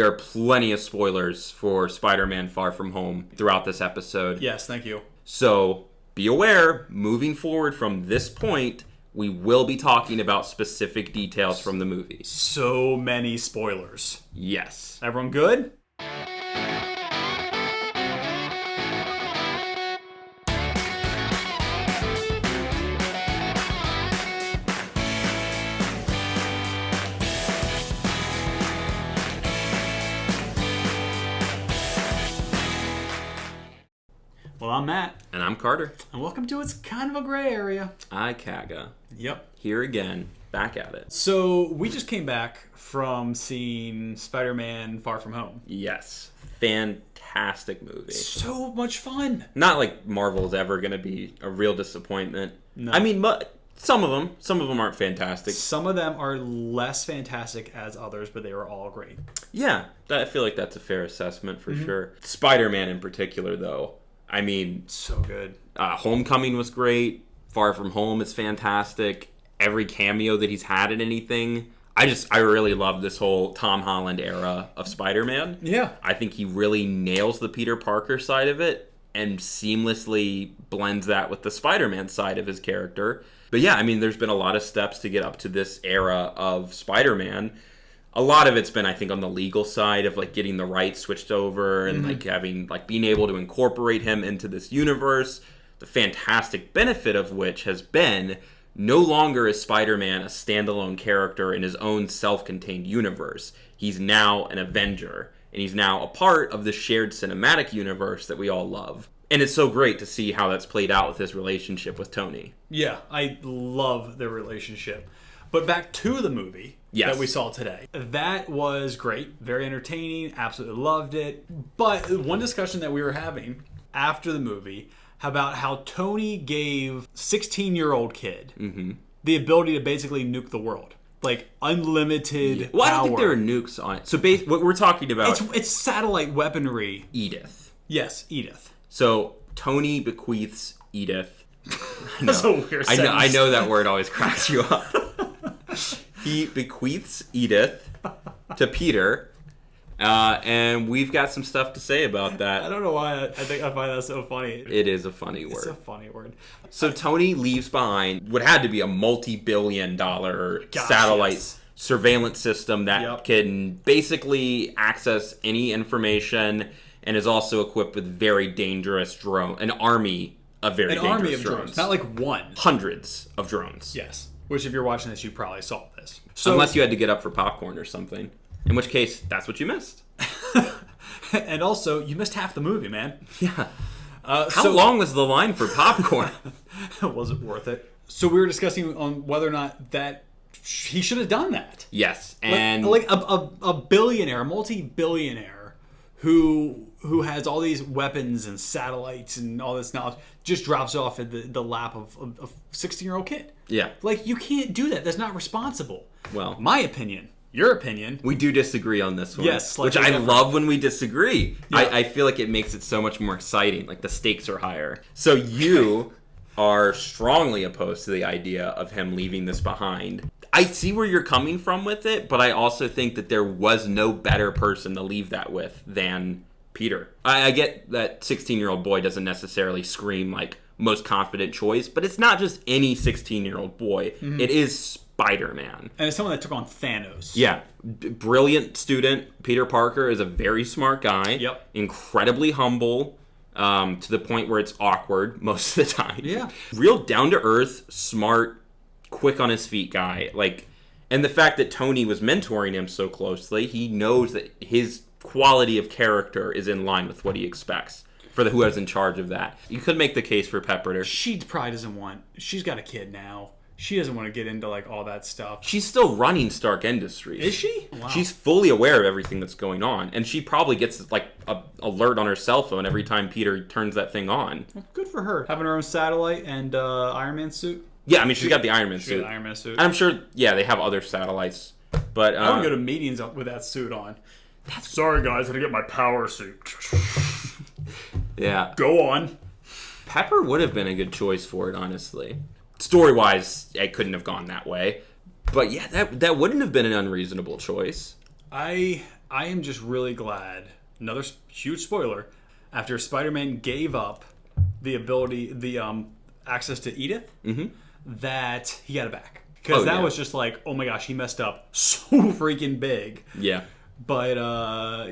there are plenty of spoilers for Spider-Man Far From Home throughout this episode. Yes, thank you. So be aware, moving forward from this point, we will be talking about specific details from the movie. So many spoilers. Yes. Everyone good? Well, I'm Matt. And I'm Carter. And welcome to It's Kind of a Gray Area. IKAGA. Yep. Here again, back at it. So, we just came back from seeing Spider-Man Far From Home. Yes. Fantastic movie. So much fun. Not like Marvel's ever going to be a real disappointment. No. I mean, but some of them aren't fantastic. Some of them are less fantastic as others, but they were all great. Yeah, I feel like that's a fair assessment for sure. Spider-Man in particular, though. I mean, so good. Homecoming was great. Far From Home is fantastic. Every cameo that he's had in anything. I really love this whole Tom Holland era of Spider-Man. Yeah. I think he really nails the Peter Parker side of it and seamlessly blends that with the Spider-Man side of his character. But yeah, I mean, there's been a lot of steps to get up to this era of Spider-Man. A lot of it's been, I think, on the legal side of like getting the rights switched over and like having like being able to incorporate him into this universe. The fantastic benefit of which has been no longer is Spider-Man a standalone character in his own self-contained universe. He's now an Avenger, and he's now a part of the shared cinematic universe that we all love. And it's so great to see how that's played out with his relationship with Tony. Yeah, I love their relationship. But back to the movie that we saw today. That was great. Very entertaining. Absolutely loved it. But one discussion that we were having after the movie about how Tony gave 16-year-old kid the ability to basically nuke the world. Like, unlimited Well, power. I don't think there are nukes on it. So what we're talking about... It's satellite weaponry. Edith. Yes, Edith. So Tony bequeaths Edith. That's a weird sentence. I know that word always cracks you up. He bequeaths Edith to Peter, and we've got some stuff to say about that. I don't know why I find that so funny. It is a funny word. It's a funny word. So Tony leaves behind what had to be a multi-billion-dollar satellite surveillance system that can basically access any information and is also equipped with very dangerous drones. An army of dangerous drones. Not like one. Hundreds of drones. Yes. Which, if you're watching this, you probably saw this. So, unless you had to get up for popcorn or something. In which case, that's what you missed. And also, you missed half the movie, man. Yeah. How long was the line for popcorn? Was it worth it? So we were discussing on whether or not that he should have done that. Yes. And like a billionaire, multi-billionaire who has all these weapons and satellites and all this knowledge just drops off in the lap of a 16-year-old kid. Yeah. Like, you can't do that. That's not responsible. Well, my opinion, your opinion. We do disagree on this one. Yes. Which I love when we disagree. Yeah. I feel like it makes it so much more exciting. Like, the stakes are higher. So you are strongly opposed to the idea of him leaving this behind. I see where you're coming from with it, but I also think that there was no better person to leave that with than Peter. I get that 16-year-old boy doesn't necessarily scream like most confident choice, but it's not just any 16-year-old boy. It is Spider-Man. And it's someone that took on Thanos. Yeah. Brilliant student. Peter Parker is a very smart guy. Yep. Incredibly humble, to the point where it's awkward most of the time. Yeah. Real down-to-earth, smart, quick on his feet guy. Like, and the fact that Tony was mentoring him so closely, he knows that his quality of character is in line with what he expects for who is in charge of that. You could make the case for Pepper. She probably doesn't want... She's got a kid now. She doesn't want to get into like all that stuff. She's still running Stark Industries. Is she? Wow. She's fully aware of everything that's going on, and she probably gets like a alert on her cell phone every time Peter turns that thing on. Well, good for her. Having her own satellite and Iron Man suit. Yeah, I mean she's got the Iron Man suit. Got the Iron Man suit. And I'm sure. Yeah, they have other satellites, but I would go to meetings with that suit on. Sorry guys, I had to get my power suit. Yeah. Go on. Pepper would have been a good choice for it, honestly. Story-wise, it couldn't have gone that way. But yeah, that wouldn't have been an unreasonable choice. I I am just really glad, another huge spoiler, after Spider-Man gave up the ability, the access to Edith, that he got it back. Because that was just like, oh my gosh, he messed up so freaking big. Yeah. But,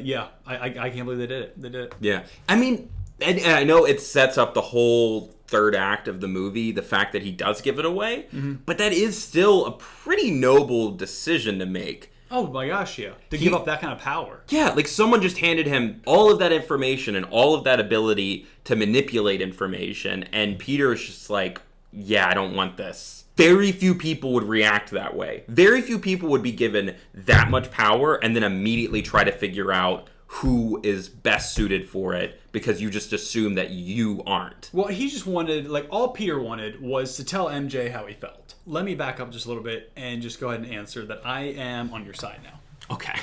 yeah, I can't believe they did it. They did it. Yeah. I mean, and I know it sets up the whole third act of the movie, the fact that he does give it away, but that is still a pretty noble decision to make. Oh my gosh, yeah. To give up that kind of power. Yeah, like someone just handed him all of that information and all of that ability to manipulate information, and Peter is just like, yeah, I don't want this. Very few people would react that way. Very few people would be given that much power and then immediately try to figure out who is best suited for it because you just assume that you aren't. Well, he just wanted, like, all Peter wanted was to tell MJ how he felt. Let me back up just a little bit and just go ahead and answer that I am on your side now. Okay.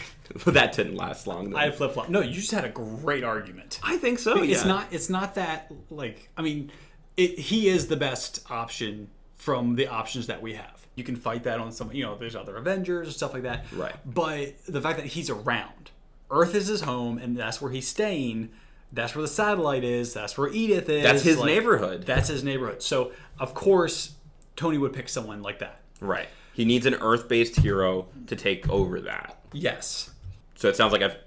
Well, that didn't last long, though. I flip-flop. No, you just had a great argument. I think so, yeah. It's not that, like, I mean, he is the best option from the options that we have. You can fight that on some, there's other Avengers and stuff like that. Right. But the fact that he's around. Earth is his home, and that's where he's staying. That's where the satellite is. That's where Edith is. That's his neighborhood. That's his neighborhood. So, of course, Tony would pick someone like that. Right. He needs an Earth-based hero to take over that. Yes. So it sounds like I've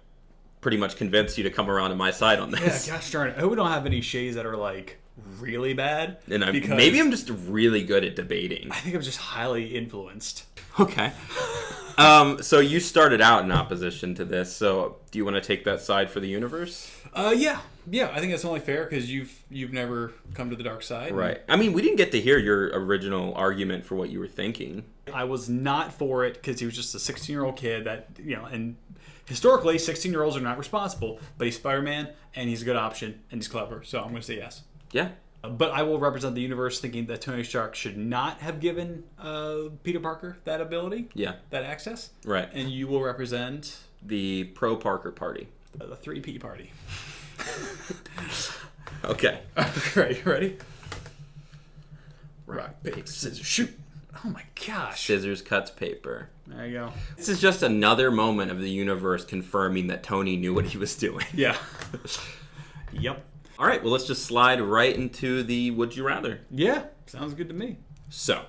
pretty much convinced you to come around to my side on this. Yeah, gosh darn it. I hope we don't have any shades that are, like, really bad. And maybe I'm just really good at debating. I think I'm just highly influenced. Okay. So you started out in opposition to this. So do you want to take that side for the universe? Yeah. I think that's only fair because you've never come to the dark side. Right. I mean, we didn't get to hear your original argument for what you were thinking. I was not for it because he was just a 16-year-old kid that and historically 16-year-olds are not responsible. But he's Spider-Man and he's a good option and he's clever. So I'm going to say yes. Yeah. But I will represent the universe thinking that Tony Stark should not have given Peter Parker that ability. Yeah. That access. Right. And you will represent... the pro-Parker party. The 3P party. Okay. Great. Ready? Rock, paper, scissors, shoot. Oh my gosh. Scissors cuts paper. There you go. This is just another moment of the universe confirming that Tony knew what he was doing. Yeah. Yep. All right, well, let's just slide right into the Would You Rather. Yeah, sounds good to me. So,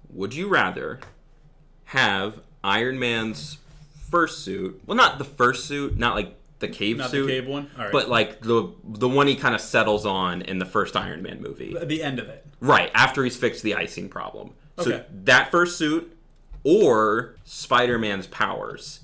would you rather have Iron Man's first suit, well, not the first suit, not like the cave not suit. Not the cave one? All right. But like the one he kind of settles on in the first Iron Man movie. The end of it. Right, after he's fixed the icing problem. Okay. So that first suit or Spider-Man's powers.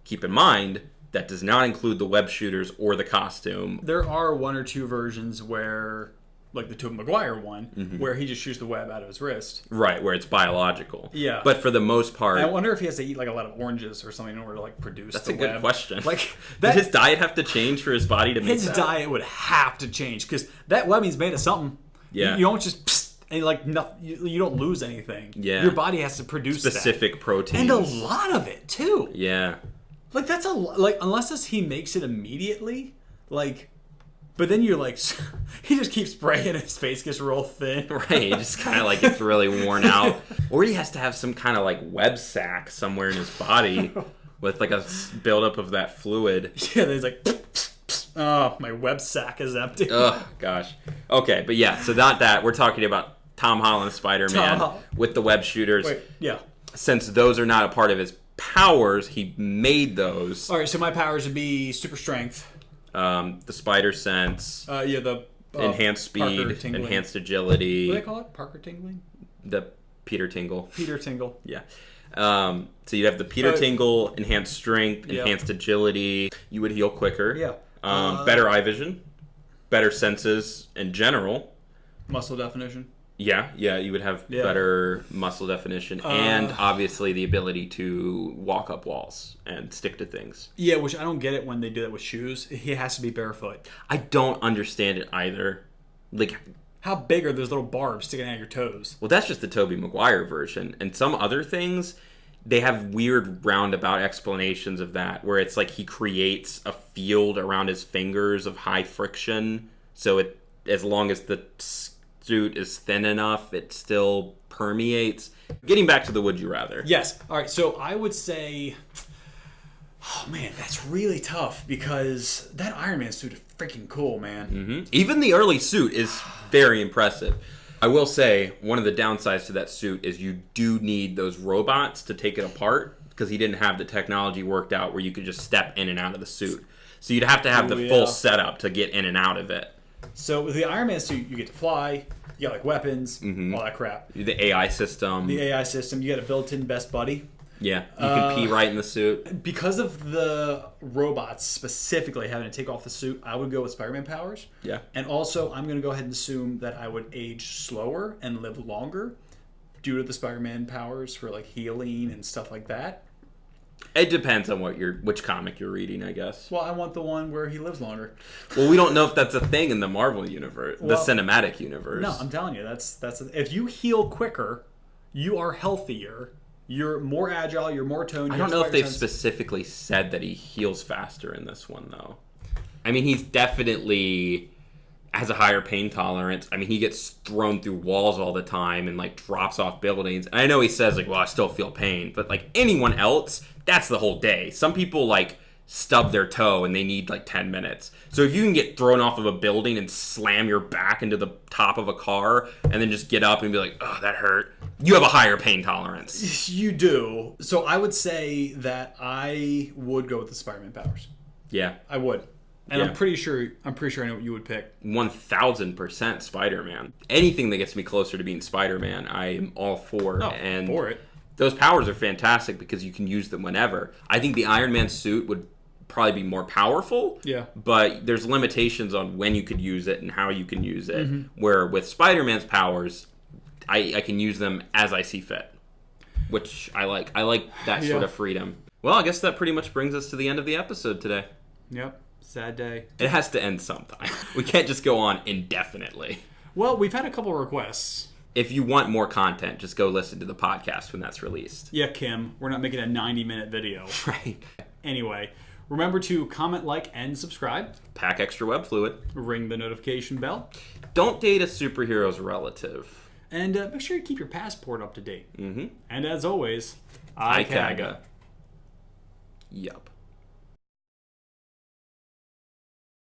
Keep in mind, that does not include the web shooters or the costume. There are one or two versions where, like the Tobey Maguire one, where he just shoots the web out of his wrist. Right, where it's biological. Yeah. But for the most part... I wonder if he has to eat like a lot of oranges or something in order to like produce That's the a web. good question. Like Does his diet have to change for his body to make his that? diet would have to change because that webbing's made of something. Yeah. You don't just... And like you don't lose anything. Yeah. Your body has to produce specific proteins. And a lot of it too. Yeah. Like that's unless he makes it immediately, like, but then you're like, he just keeps spraying and his face gets real thin. Right, he just kind of like gets really worn out. Or he has to have some kind of like web sac somewhere in his body with like a buildup of that fluid. Yeah, there's like, oh, my web sac is empty. Oh, gosh. Okay, but yeah, so not that. We're talking about Tom Holland's Spider-Man with the web shooters. Wait, yeah. Since those are not a part of his powers, he made those. All right, so my powers would be super strength. The spider sense. The enhanced speed, enhanced agility. What do they call it? Parker tingling? The Peter Tingle. Peter Tingle. Yeah. So you'd have the Peter Tingle, enhanced strength, enhanced agility. You would heal quicker. Yeah. Better eye vision, better senses in general. Muscle definition. Yeah, you would have better muscle definition and obviously the ability to walk up walls and stick to things. Yeah, which I don't get it when they do that with shoes. He has to be barefoot. I don't understand it either. Like, how big are those little barbs sticking out of your toes? Well, that's just the Tobey Maguire version. And some other things, they have weird roundabout explanations of that, where it's like he creates a field around his fingers of high friction, so it, as long as the suit is thin enough, it still permeates. Getting back to the would you rather. Yes. All right. So I would say Oh, man, that's really tough because that Iron Man suit is freaking cool, man. Mm-hmm. Even the early suit is very impressive. I will say, one of the downsides to that suit is you do need those robots to take it apart because he didn't have the technology worked out where you could just step in and out of the suit. So you'd have to have the full setup to get in and out of it. So with the Iron Man suit, you get to fly, you got like weapons, all that crap. The AI system. You got a built-in best buddy. Yeah, you can pee right in the suit. Because of the robots specifically having to take off the suit, I would go with Spider-Man powers. Yeah. And also, I'm going to go ahead and assume that I would age slower and live longer due to the Spider-Man powers for like healing and stuff like that. It depends on which comic you're reading, I guess. Well, I want the one where he lives longer. Well, we don't know if that's a thing in the Marvel universe, the cinematic universe. No, I'm telling you, if you heal quicker, you are healthier. You're more agile. You're more toned. I don't know if they've specifically said that he heals faster in this one, though. I mean, he's definitely has a higher pain tolerance. I mean, he gets thrown through walls all the time and, like, drops off buildings. And I know he says, like, well, I still feel pain. But, like, anyone else, that's the whole day. Some people, like, stub their toe and they need, like, 10 minutes. So if you can get thrown off of a building and slam your back into the top of a car and then just get up and be like, oh, that hurt, you have a higher pain tolerance. You do. So I would say that I would go with the Spider-Man powers. Yeah. I would. And I'm pretty sure I know what you would pick. 1000% Spider-Man. Anything that gets me closer to being Spider-Man, I am all for. And for it. Those powers are fantastic because you can use them whenever. I think the Iron Man suit would probably be more powerful. Yeah. But there's limitations on when you could use it and how you can use it. Where with Spider-Man's powers, I can use them as I see fit, which I like. I like that sort of freedom. Well, I guess that pretty much brings us to the end of the episode today. Yep. Sad day. It has to end sometime. We can't just go on indefinitely. Well, we've had a couple requests. If you want more content, just go listen to the podcast when that's released. Yeah, Kim. We're not making a 90-minute video. Right. Anyway, remember to comment, like, and subscribe. Pack extra web fluid. Ring the notification bell. Don't date a superhero's relative. And make sure you keep your passport up to date. Mm-hmm. And as always, IKAGA. Yup.